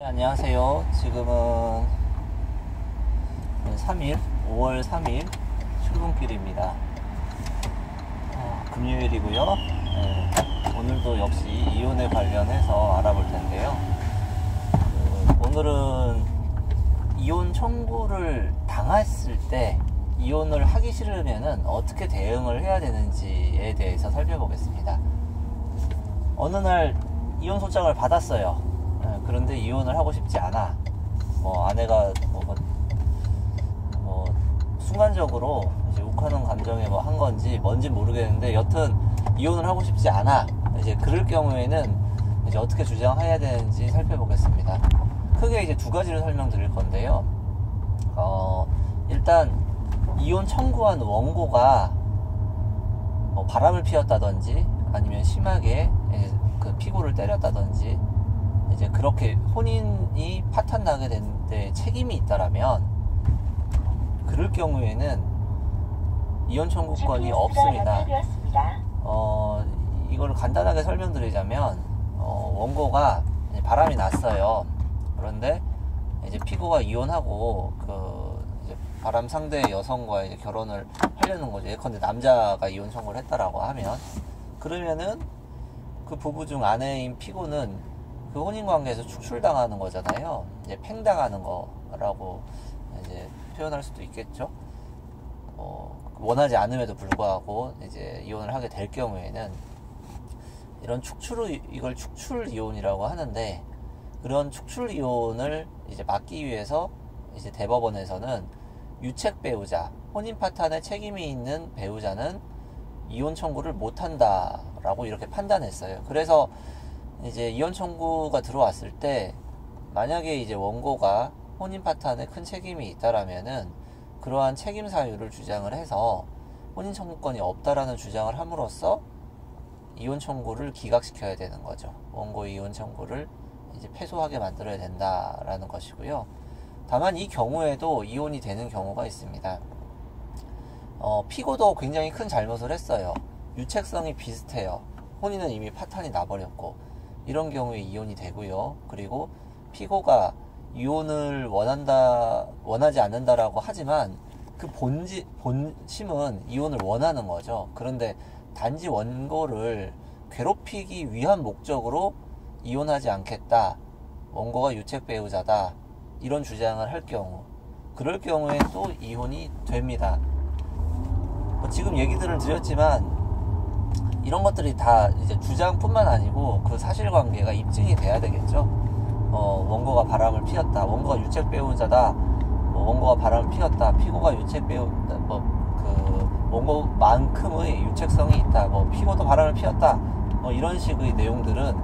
네, 안녕하세요. 지금은 5월 3일 출근길입니다. 금요일이고요. 네, 오늘도 역시 이혼에 관련해서 알아볼 텐데요. 오늘은 이혼 청구를 당했을 때 이혼을 하기 싫으면 어떻게 대응을 해야 되는지에 대해서 살펴보겠습니다. 어느 날 이혼 소장을 받았어요. 그런데 이혼을 하고 싶지 않아. 아내가 순간적으로 이제 욱하는 감정에 한 건지 뭔지 모르겠는데 여튼 이혼을 하고 싶지 않아. 이제 그럴 경우에는 이제 어떻게 주장해야 되는지 살펴보겠습니다. 크게 이제 두 가지를 설명드릴 건데요. 일단 이혼 청구한 원고가 바람을 피웠다든지 아니면 심하게 그 피고를 때렸다든지 이제 그렇게 혼인이 파탄나게 되는데 책임이 있다라면 그럴 경우에는 이혼 청구권이 없습니다. 이걸 간단하게 설명드리자면 원고가 바람이 났어요. 그런데 이제 피고가 이혼하고 이제 바람 상대 여성과 이제 결혼을 하려는 거죠. 예컨대 남자가 이혼 청구를 했다라고 하면 그러면은 그 부부 중 아내인 피고는 그 혼인관계에서 축출당하는 거잖아요. 이제 팽당하는 거라고 이제 표현할 수도 있겠죠. 원하지 않음에도 불구하고 이제 이혼을 하게 될 경우에는 이런 이걸 축출 이혼이라고 하는데 그런 축출 이혼을 이제 막기 위해서 이제 대법원에서는 유책 배우자, 혼인 파탄에 책임이 있는 배우자는 이혼 청구를 못 한다라고 이렇게 판단했어요. 그래서 이제 이혼 청구가 들어왔을 때 만약에 이제 원고가 혼인 파탄에 큰 책임이 있다라면은 그러한 책임 사유를 주장을 해서 혼인 청구권이 없다라는 주장을 함으로써 이혼 청구를 기각시켜야 되는 거죠. 원고의 이혼 청구를 이제 패소하게 만들어야 된다라는 것이고요. 다만 이 경우에도 이혼이 되는 경우가 있습니다. 피고도 굉장히 큰 잘못을 했어요. 유책성이 비슷해요. 혼인은 이미 파탄이 나버렸고 이런 경우에 이혼이 되고요. 그리고 피고가 이혼을 원하지 않는다라고 하지만 그 본심은 이혼을 원하는 거죠. 그런데 단지 원고를 괴롭히기 위한 목적으로 이혼하지 않겠다. 원고가 유책 배우자다. 이런 주장을 할 경우 그럴 경우에 또 이혼이 됩니다. 지금 얘기들을 드렸지만 이런 것들이 다 이제 주장뿐만 아니고 그 사실관계가 입증이 돼야 되겠죠. 원고가 바람을 피웠다. 원고가 유책 배우자다. 원고가 바람을 피웠다. 피고가 유책 배우자. 원고만큼의 유책성이 있다. 피고도 바람을 피웠다. 이런 식의 내용들은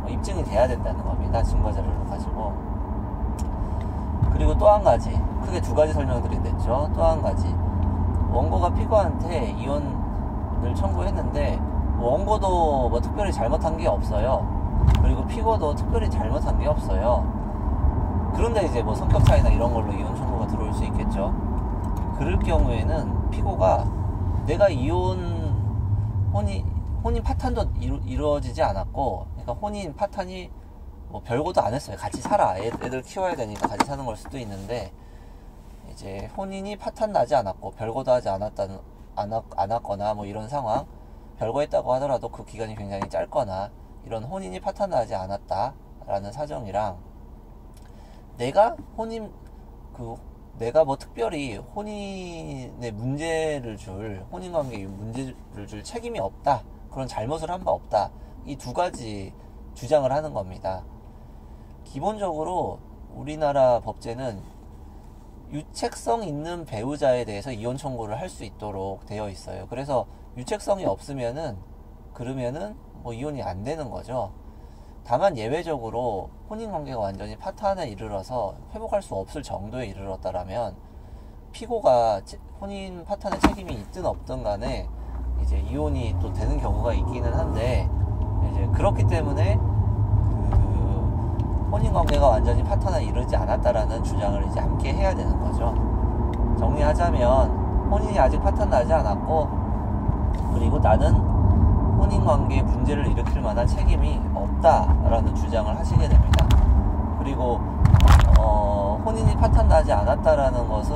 입증이 돼야 된다는 겁니다. 증거자료를 가지고. 그리고 또 한 가지. 크게 두 가지 설명드린댔죠. 또 한 가지. 원고가 피고한테 이혼을 청구했는데 원고도 특별히 잘못한 게 없어요. 그리고 피고도 특별히 잘못한 게 없어요. 그런데 이제 성격 차이나 이런 걸로 이혼 청구가 들어올 수 있겠죠. 그럴 경우에는 피고가 내가 혼인 파탄도 이루어지지 않았고, 그러니까 혼인 파탄이 별거도 안 했어요. 같이 살아. 애들 키워야 되니까 같이 사는 걸 수도 있는데, 이제 혼인이 파탄 나지 않았고, 별거도 하지 않았거나 이런 상황, 별거 했다고 하더라도 그 기간이 굉장히 짧거나 이런 혼인이 파탄나지 않았다라는 사정이랑 내가 특별히 혼인의 혼인관계에 문제를 줄 책임이 없다, 그런 잘못을 한 바 없다, 이 두 가지 주장을 하는 겁니다. 기본적으로 우리나라 법제는 유책성 있는 배우자에 대해서 이혼 청구를 할 수 있도록 되어 있어요. 그래서 유책성이 없으면은 그러면은 이혼이 안 되는 거죠. 다만 예외적으로 혼인관계가 완전히 파탄에 이르러서 회복할 수 없을 정도에 이르렀다라면 피고가 혼인 파탄의 책임이 있든 없든 간에 이제 이혼이 또 되는 경우가 있기는 한데, 이제 그렇기 때문에 혼인관계가 완전히 파탄에 이르지 않았다라는 주장을 이제 함께 해야 되는 거죠. 정리하자면 혼인이 아직 파탄 나지 않았고, 그리고 나는 혼인관계에 문제를 일으킬 만한 책임이 없다라는 주장을 하시게 됩니다. 그리고 그리고 혼인이 파탄나지 않았다라는 것은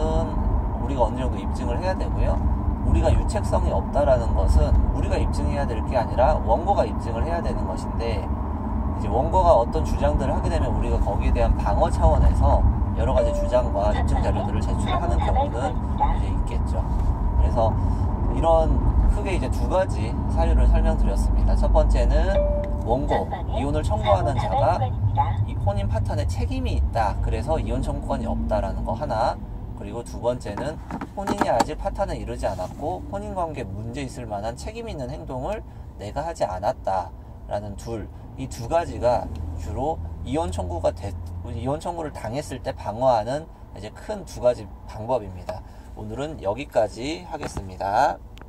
우리가 어느 정도 입증을 해야 되고요. 우리가 유책성이 없다라는 것은 우리가 입증해야 될 게 아니라 원고가 입증을 해야 되는 것인데, 이제 원고가 어떤 주장들을 하게 되면 우리가 거기에 대한 방어 차원에서 여러 가지 주장과 입증 자료들을 제출하는 경우는 이제 있겠죠. 그래서 이런 크게 이제 두 가지 사유를 설명드렸습니다. 첫 번째는 원고, 이혼을 청구하는 자가 이 혼인 파탄에 책임이 있다. 그래서 이혼 청구권이 없다라는 거 하나. 그리고 두 번째는 혼인이 아직 파탄에 이르지 않았고 혼인관계에 문제 있을 만한 책임 있는 행동을 내가 하지 않았다라는 이 두 가지가 주로 이혼 청구를 당했을 때 방어하는 이제 큰 두 가지 방법입니다. 오늘은 여기까지 하겠습니다.